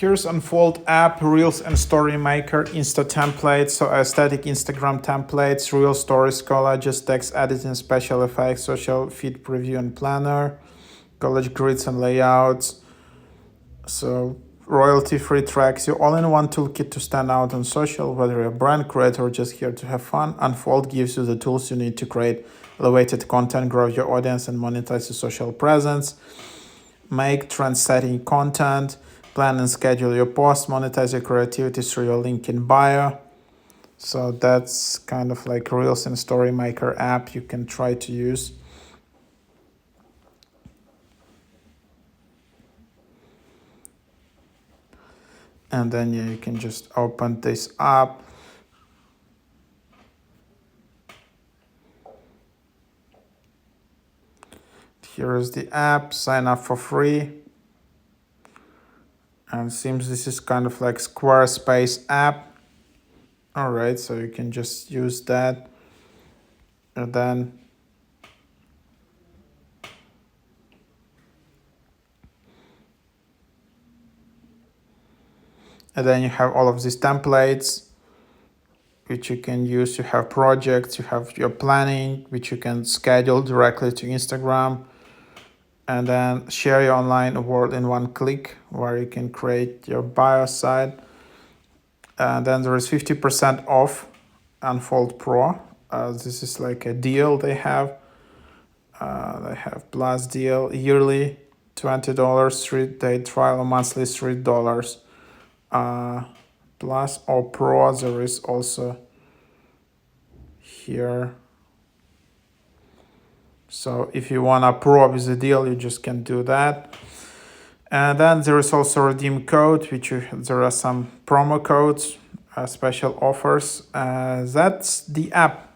Here's Unfold app, Reels and Story Maker, Insta templates, so aesthetic Instagram templates, Reel Stories, collages, text editing, special effects, social feed preview and planner, collage grids and layouts. So royalty-free tracks, your all-in-one toolkit to stand out on social, whether you're a brand creator or just here to have fun. Unfold gives you the tools you need to create elevated content, grow your audience, and monetize your social presence. Make trend-setting content, plan and schedule your posts, monetize your creativity through your link in bio. So that's kind of like Reels and Story Maker app you can try to use. And then you can just open this up. Here is the app, sign up for free. And it seems this is kind of like Squarespace app. All right, so you can just use that. And then you have all of these templates which you can use. You have projects, you have your planning, which you can schedule directly to Instagram. And then share your online world in one click, where you can create your bio site. And then there is 50% off Unfold Pro. This is like a deal they have. They have plus deal, yearly $20, 3-day trial, or monthly $3. Plus or Pro, there is also here. So if you want to Pro with the deal, you just can do that. And then there is also redeem code, there are some promo codes, special offers. That's the app.